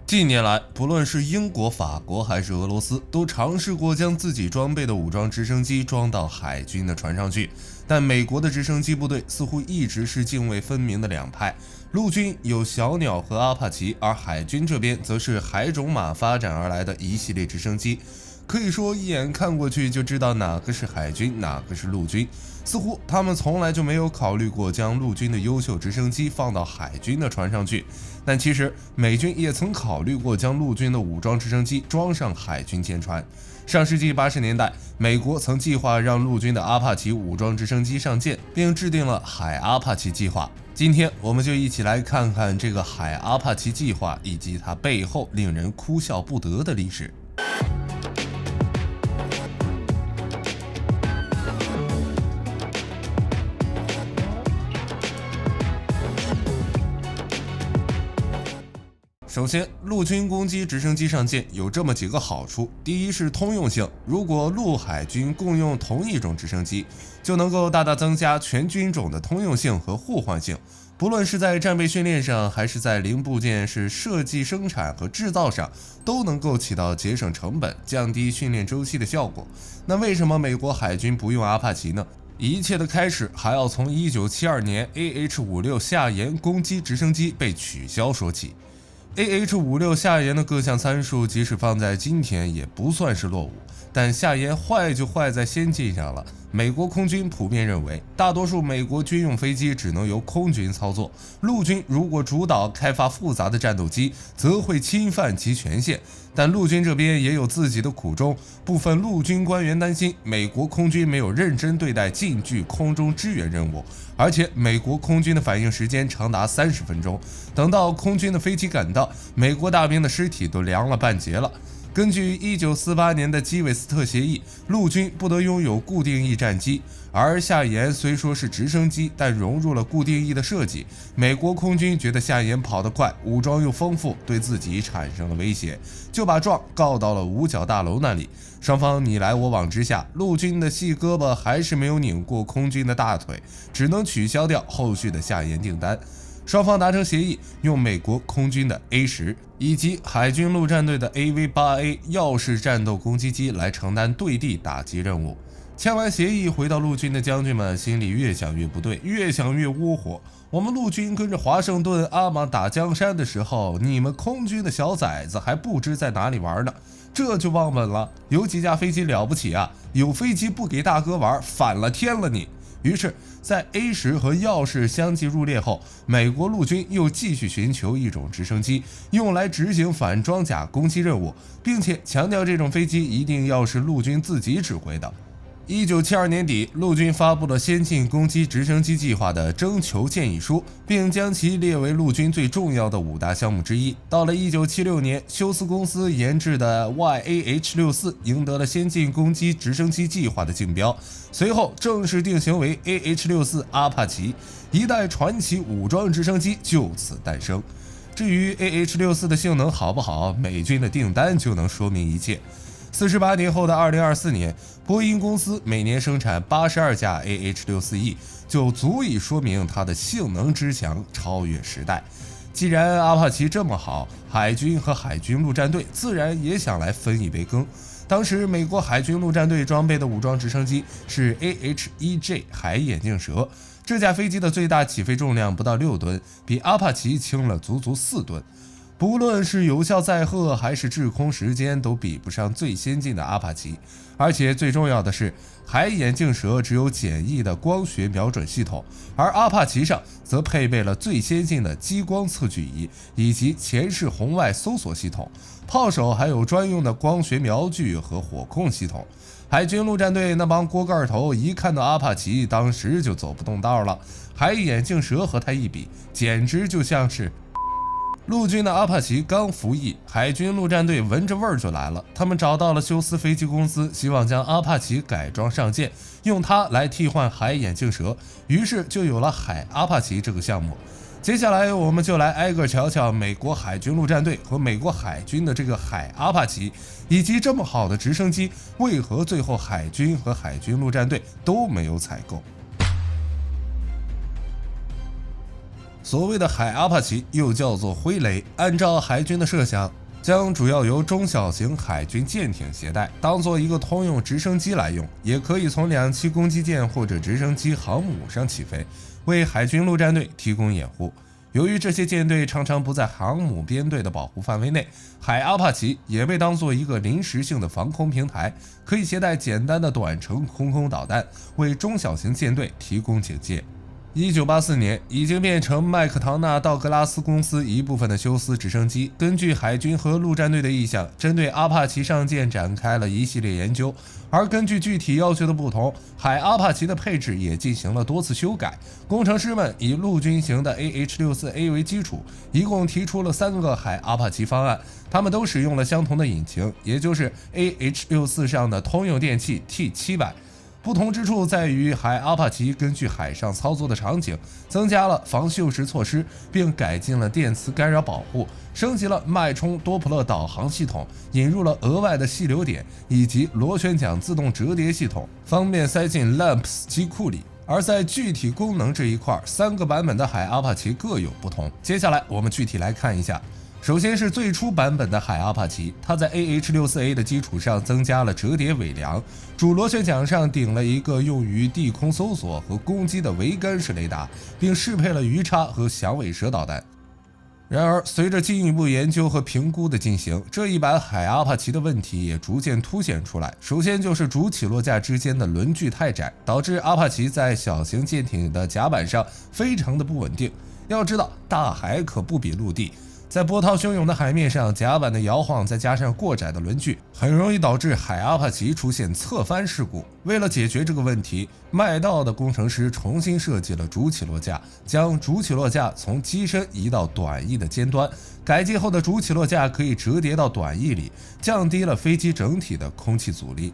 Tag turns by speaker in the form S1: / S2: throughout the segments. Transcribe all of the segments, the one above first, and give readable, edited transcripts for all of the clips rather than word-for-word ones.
S1: 近年来，不论是英国、法国还是俄罗斯，都尝试过将自己装备的武装直升机装到海军的船上去。但美国的直升机部队似乎一直是泾渭分明的两派，陆军有小鸟和阿帕奇，而海军这边则是海种马发展而来的一系列直升机。可以说，一眼看过去就知道哪个是海军，哪个是陆军。似乎他们从来就没有考虑过将陆军的优秀直升机放到海军的船上去。但其实美军也曾考虑过将陆军的武装直升机装上海军舰船。上世纪80年代，美国曾计划让陆军的阿帕奇武装直升机上舰，并制定了海阿帕奇计划。今天我们就一起来看看这个海阿帕奇计划以及它背后令人哭笑不得的历史。首先，陆军攻击直升机上舰有这么几个好处：第一是通用性，如果陆海军共用同一种直升机，就能够大大增加全军种的通用性和互换性，不论是在战备训练上，还是在零部件设计、生产和制造上，都能够起到节省成本、降低训练周期的效果。那为什么美国海军不用阿帕奇呢？一切的开始还要从1972年 AH-56夏研攻击直升机被取消说起。AH-56夏研的各项参数，即使放在今天也不算是落伍，但夏研坏就坏在先进上了。美国空军普遍认为，大多数美国军用飞机只能由空军操作，陆军如果主导开发复杂的战斗机，则会侵犯其权限。但陆军这边也有自己的苦衷，部分陆军官员担心美国空军没有认真对待近距空中支援任务，而且美国空军的反应时间长达30分钟，等到空军的飞机赶到，美国大兵的尸体都凉了半截了。根据1948年的基韦斯特协议，陆军不得拥有固定翼战机，而夏研虽说是直升机，但融入了固定翼的设计。美国空军觉得夏研跑得快，武装又丰富，对自己产生了威胁，就把状告到了五角大楼那里。双方你来我往之下，陆军的细胳膊还是没有拧过空军的大腿，只能取消掉后续的夏研订单。双方达成协议，用美国空军的 A-10以及海军陆战队的 AV-8A 耀式战斗攻击机来承担对地打击任务。签完协议，回到陆军的将军们心里越想越不对，越想越窝火。我们陆军跟着华盛顿、阿玛打江山的时候，你们空军的小崽子还不知在哪里玩呢，这就忘本了。有几架飞机了不起啊？有飞机不给大哥玩，反了天了你！于是，在 A-10和耀式相继入列后，美国陆军又继续寻求一种直升机，用来执行反装甲攻击任务，并且强调这种飞机一定要是陆军自己指挥的。1972年底，陆军发布了先进攻击直升机计划的征求建议书，并将其列为陆军最重要的5大项目之一。到了1976年，休斯公司研制的 YAH-64赢得了先进攻击直升机计划的竞标，随后正式定型为 AH-64阿帕奇，一代传奇武装直升机就此诞生。至于 AH-64的性能好不好，美军的订单就能说明一切。48年后的2024年，波音公司每年生产82架 AH-64E， 就足以说明它的性能之强超越时代。既然阿帕奇这么好，海军和海军陆战队自然也想来分一杯羹。当时美国海军陆战队装备的武装直升机是 AH-1J 海眼镜蛇，这架飞机的最大起飞重量不到6吨，比阿帕奇轻了足足4吨。不论是有效载荷还是滞空时间，都比不上最先进的阿帕奇。而且最重要的是，海眼镜蛇只有简易的光学瞄准系统，而阿帕奇上则配备了最先进的激光测距仪以及前视红外搜索系统，炮手还有专用的光学瞄具和火控系统。海军陆战队那帮锅盖头一看到阿帕奇，当时就走不动道了。海眼镜蛇和他一比，简直就像是陆军的阿帕奇刚服役，海军陆战队闻着味儿就来了。他们找到了休斯飞机公司，希望将阿帕奇改装上舰，用它来替换海眼镜蛇，于是就有了海阿帕奇这个项目。接下来我们就来挨个瞧瞧美国海军陆战队和美国海军的这个海阿帕奇，以及这么好的直升机，为何最后海军和海军陆战队都没有采购。所谓的海阿帕奇又叫做灰雷，按照海军的设想，将主要由中小型海军舰艇携带，当做一个通用直升机来用，也可以从两栖攻击舰或者直升机航母上起飞，为海军陆战队提供掩护。由于这些舰队常常不在航母编队的保护范围内，海阿帕奇也被当作一个临时性的防空平台，可以携带简单的短程空导弹，为中小型舰队提供警戒。1984年，已经变成麦克唐纳道格拉斯公司一部分的休斯直升机，根据海军和陆战队的意向，针对阿帕奇上舰展开了一系列研究。而根据具体要求的不同，海阿帕奇的配置也进行了多次修改。工程师们以陆军型的 AH-64A 为基础，一共提出了3个海阿帕奇方案，他们都使用了相同的引擎，也就是 AH-64上的通用电气 T700。不同之处在于，海阿帕奇根据海上操作的场景，增加了防锈蚀措施，并改进了电磁干扰保护，升级了脉冲多普勒导航系统，引入了额外的细流点以及螺旋桨自动折叠系统，方便塞进 LAMPS 机库里。而在具体功能这一块，3个版本的海阿帕奇各有不同。接下来我们具体来看一下。首先是最初版本的海阿帕奇，它在 AH-64A 的基础上增加了折叠尾梁，主螺旋桨上顶了一个用于地空搜索和攻击的桅杆式雷达，并适配了鱼叉和响尾蛇导弹。然而，随着进一步研究和评估的进行，这一版海阿帕奇的问题也逐渐凸显出来。首先就是主起落架之间的轮距太窄，导致阿帕奇在小型舰艇的甲板上非常的不稳定。要知道，大海可不比陆地。在波涛汹涌的海面上，甲板的摇晃再加上过窄的轮距，很容易导致海阿帕奇出现侧翻事故。为了解决这个问题，麦道的工程师重新设计了主起落架，将主起落架从机身移到短翼的尖端。改进后的主起落架可以折叠到短翼里，降低了飞机整体的空气阻力。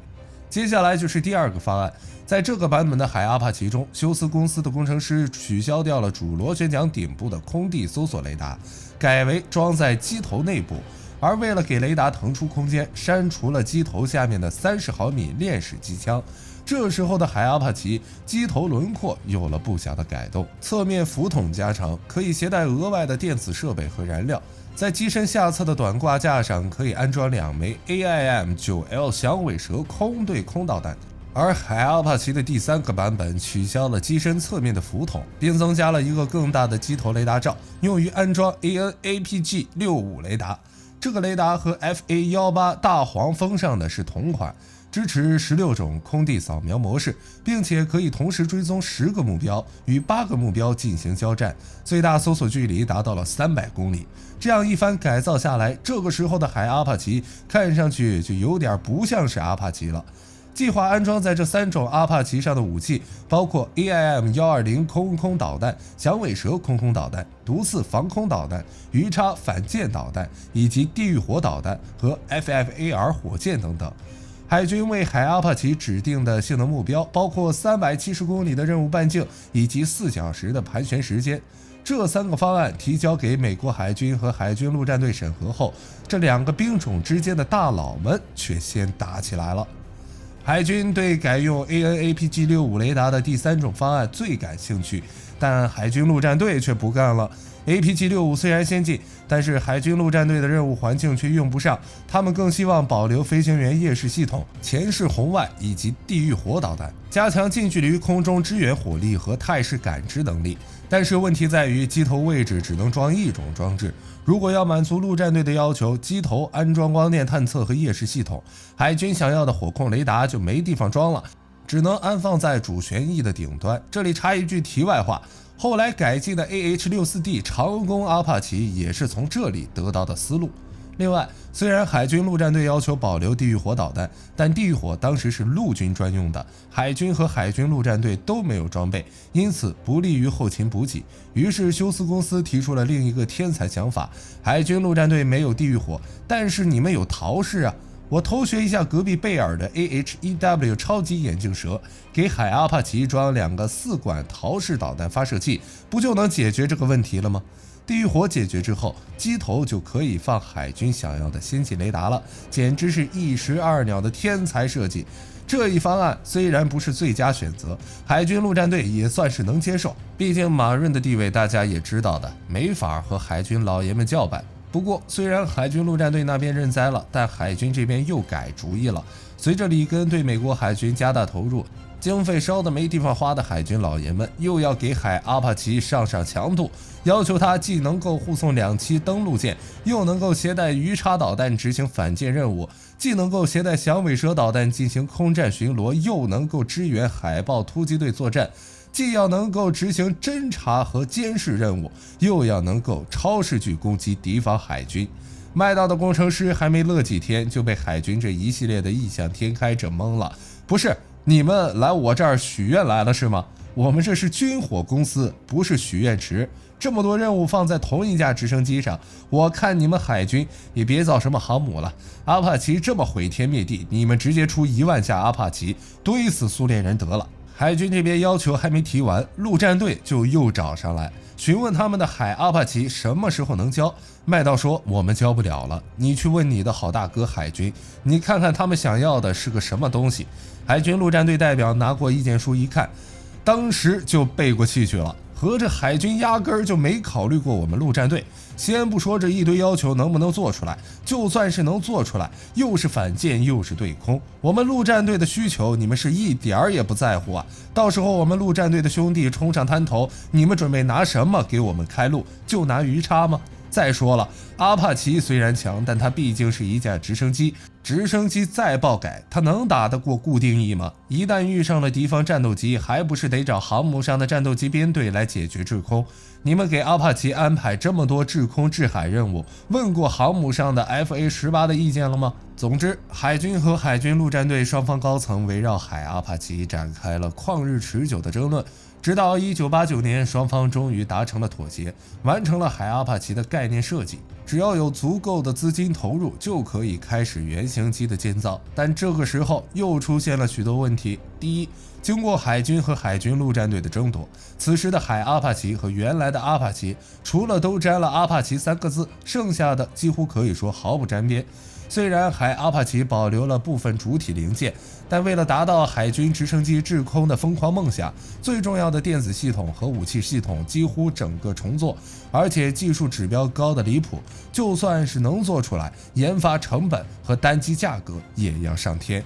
S1: 接下来就是第2个方案，在这个版本的海阿帕奇中，休斯公司的工程师取消掉了主螺旋桨顶部的空地搜索雷达，改为装在机头内部，而为了给雷达腾出空间，删除了机头下面的30毫米链式机枪。这时候的海阿帕奇机头轮廓有了不小的改动，侧面浮筒加长，可以携带额外的电子设备和燃料。在机身下侧的短挂架上可以安装2枚 AIM-9L 响尾蛇空对空导弹。而海阿帕奇的第3个版本取消了机身侧面的浮筒，并增加了一个更大的机头雷达罩，用于安装 AN/APG-65 雷达。这个雷达和 FA-18 大黄蜂上的是同款，支持16种空地扫描模式，并且可以同时追踪10个目标，与8个目标进行交战，最大搜索距离达到了300公里。这样一番改造下来，这个时候的海阿帕奇看上去就有点不像是阿帕奇了。计划安装在这3种阿帕奇上的武器包括 AIM-120 空导弹、响尾蛇空导弹、毒刺防空导弹、鱼叉反舰导弹以及地狱火导弹和 FFAR 火箭等等。海军为海阿帕奇指定的性能目标包括370公里的任务半径以及4小时的盘旋时间。这3个方案提交给美国海军和海军陆战队审核后，这2个兵种之间的大佬们却先打起来了。海军对改用 AN/APG-65 雷达的第3种方案最感兴趣，但海军陆战队却不干了。APG-65 虽然先进，但是海军陆战队的任务环境却用不上，他们更希望保留飞行员夜视系统、前视红外以及地狱火导弹，加强近距离空中支援火力和态势感知能力。但是问题在于，机头位置只能装1种装置，如果要满足陆战队的要求，机头安装光电探测和夜视系统，海军想要的火控雷达就没地方装了，只能安放在主旋翼的顶端。这里插一句题外话，后来改进的 AH-64D 长弓阿帕奇也是从这里得到的思路。另外，虽然海军陆战队要求保留地狱火导弹，但地狱火当时是陆军专用的，海军和海军陆战队都没有装备，因此不利于后勤补给。于是休斯公司提出了另一个天才想法：海军陆战队没有地狱火，但是你们有陶式啊！我偷学一下隔壁贝尔的 AH-1W 超级眼镜蛇，给海阿帕奇装2个4管陶式导弹发射器，不就能解决这个问题了吗？地狱火解决之后，机头就可以放海军想要的先进雷达了，简直是一石二鸟的天才设计。这一方案虽然不是最佳选择，海军陆战队也算是能接受，毕竟马润的地位大家也知道的，没法和海军老爷们叫板。不过，虽然海军陆战队那边认栽了，但海军这边又改主意了。随着里根对美国海军加大投入，经费烧得没地方花的海军老爷们又要给海阿帕奇上强度，要求他既能够护送2栖登陆舰，又能够携带鱼叉导弹执行反舰任务，既能够携带响尾蛇导弹进行空战巡逻，又能够支援海豹突击队作战。既要能够执行侦察和监视任务，又要能够超视距攻击敌方海军。麦道的工程师还没乐几天，就被海军这一系列的异想天开整懵了。不是，你们来我这儿许愿来了是吗？我们这是军火公司，不是许愿池。这么多任务放在同一架直升机上，我看你们海军也别造什么航母了。阿帕奇这么毁天灭地，你们直接出1万架阿帕奇，堆死苏联人得了。海军这边要求还没提完，陆战队就又找上来，询问他们的海阿帕奇什么时候能交。麦道说我们交不了了，你去问你的好大哥海军，你看看他们想要的是个什么东西。海军陆战队代表拿过意见书一看，当时就背过气去了。合着海军压根儿就没考虑过我们陆战队，先不说这一堆要求能不能做出来，就算是能做出来，又是反舰又是对空，我们陆战队的需求你们是一点儿也不在乎啊！到时候我们陆战队的兄弟冲上滩头，你们准备拿什么给我们开路？就拿鱼叉吗？再说了，阿帕奇虽然强，但它毕竟是一架直升机，直升机再爆改，它能打得过固定翼吗？一旦遇上了敌方战斗机，还不是得找航母上的战斗机编队来解决制空？你们给阿帕奇安排这么多制空制海任务，问过航母上的 FA-18的意见了吗？总之，海军和海军陆战队双方高层围绕海阿帕奇展开了旷日持久的争论。直到1989年，双方终于达成了妥协，完成了海阿帕奇的概念设计。只要有足够的资金投入，就可以开始原型机的建造。但这个时候又出现了许多问题。第一，经过海军和海军陆战队的争夺，此时的海阿帕奇和原来的阿帕奇，除了都沾了阿帕奇3个字，剩下的几乎可以说毫不沾边。虽然海阿帕奇保留了部分主体零件，但为了达到海军直升机制空的疯狂梦想，最重要的电子系统和武器系统几乎整个重做，而且技术指标高的离谱，就算是能做出来，研发成本和单机价格也要上天。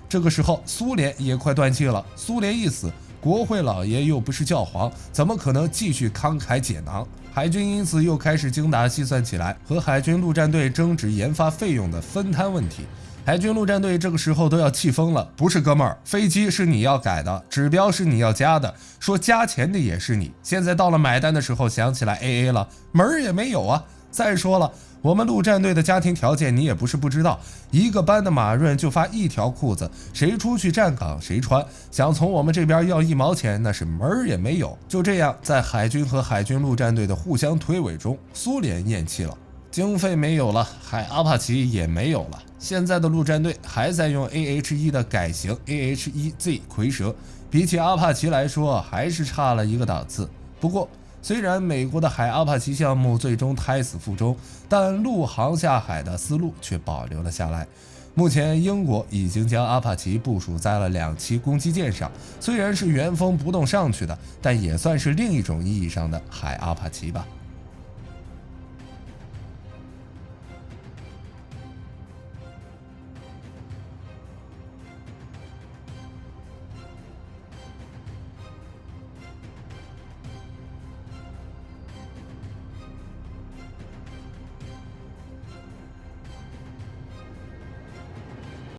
S1: 这个时候苏联也快断气了，苏联一死，国会老爷又不是教皇，怎么可能继续慷慨解囊？海军因此又开始精打细算起来，和海军陆战队争执研发费用的分摊问题。海军陆战队这个时候都要气疯了，不是哥们儿，飞机是你要改的，指标是你要加的，说加钱的也是你，现在到了买单的时候想起来 AA 了，门儿也没有啊！再说了，我们陆战队的家庭条件你也不是不知道，一个班的马润就发1条裤子，谁出去站岗谁穿，想从我们这边要1毛钱那是门儿也没有。就这样，在海军和海军陆战队的互相推诿中，苏联咽气了，经费没有了，海阿帕奇也没有了。现在的陆战队还在用 AH-1的改型 AH-1Z 蝰蛇，比起阿帕奇来说还是差了一个档次。不过虽然美国的海阿帕奇项目最终胎死腹中，但陆航下海的思路却保留了下来。目前英国已经将阿帕奇部署在了2栖攻击舰上，虽然是原封不动上去的，但也算是另一种意义上的海阿帕奇吧。